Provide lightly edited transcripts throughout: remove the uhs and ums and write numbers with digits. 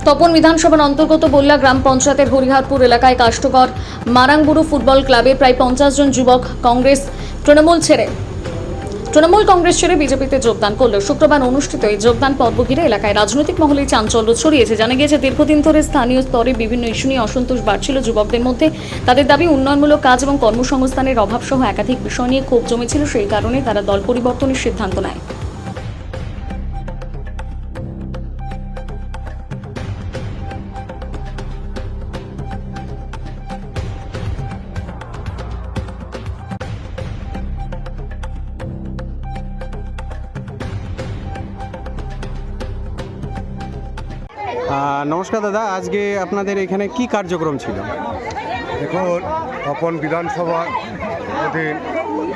তপন বিধানসভার অন্তর্গত বল্লা গ্রাম পঞ্চায়েতের হরিহরপুর এলাকায় কাষ্টকর মারাংবুড়ু ফুটবল ক্লাবে প্রায় 50 জন যুবক তৃণমূল কংগ্রেস ছেড়ে বিজেপিতে যোগদান করল। শুক্রবার অনুষ্ঠিত এই যোগদান পর্ব ঘিরে এলাকায় রাজনৈতিক মহলে চাঞ্চল্য ছড়িয়েছে। জানা গিয়েছে, দীর্ঘদিন ধরে স্থানীয় স্তরে বিভিন্ন ইস্যু নিয়ে অসন্তোষ বাড়ছিল যুবকদের মধ্যে। তাদের দাবি, উন্নয়নমূলক কাজ এবং কর্মসংস্থানের অভাব সহ একাধিক বিষয় নিয়ে ক্ষোভ জমেছিল। সেই কারণে তারা দল পরিবর্তনের সিদ্ধান্ত নেয়। নমস্কার দাদা, আজকে আপনাদের এখানে কি কার্যক্রম ছিল? এখন তপন বিধানসভার অধীন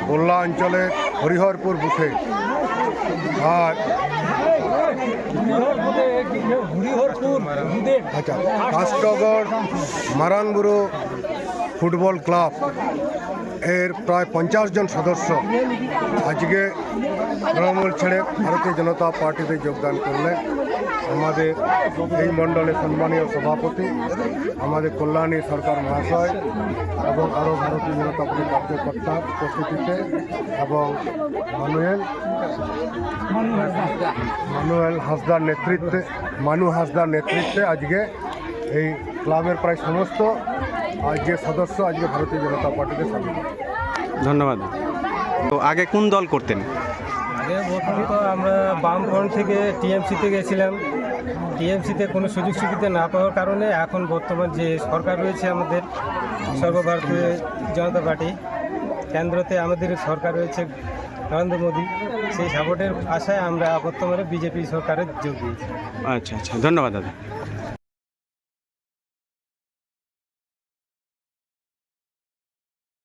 বল্লা অঞ্চলের হরিহরপুর বুথে আর কাষ্টগড় মারাংবুড়ু ফুটবল ক্লাব এর প্রায় 50 জন সদস্য আজকে তৃণমূল ছেড়ে ভারতীয় জনতা পার্টিতে যোগদান করলেন। আমাদের এই মণ্ডলের সম্মানীয় সভাপতি, আমাদের কল্যাণী সরকার মহাশয় এবং আরও ভারতীয় জনতা পার্টির কার্যকর্তার উপস্থিতিতে এবং মানু হাসদার নেতৃত্বে আজকে এই ক্লাবের প্রায় সমস্ত যে সদস্য আজকে ভারতীয় জনতা পার্টিতে সামিল। ধন্যবাদ। তো আগে কোন দল করতেন? আগে প্রথমত আমরা বামফ্রন্ট থেকে টিএমসিতে গেছিলাম। টিএমসিতে কোনো সুযোগ সুবিধা না পাওয়ার কারণে এখন বর্তমান যে সরকার রয়েছে আমাদের সর্বভারতীয় জনতা পার্টি, কেন্দ্রতে আমাদের সরকার রয়েছে নরেন্দ্র মোদী, সেই সাপোর্টের আশায় আমরা বর্তমানে বিজেপি সরকারের যোগ দিয়েছি। আচ্ছা, ধন্যবাদ দাদা।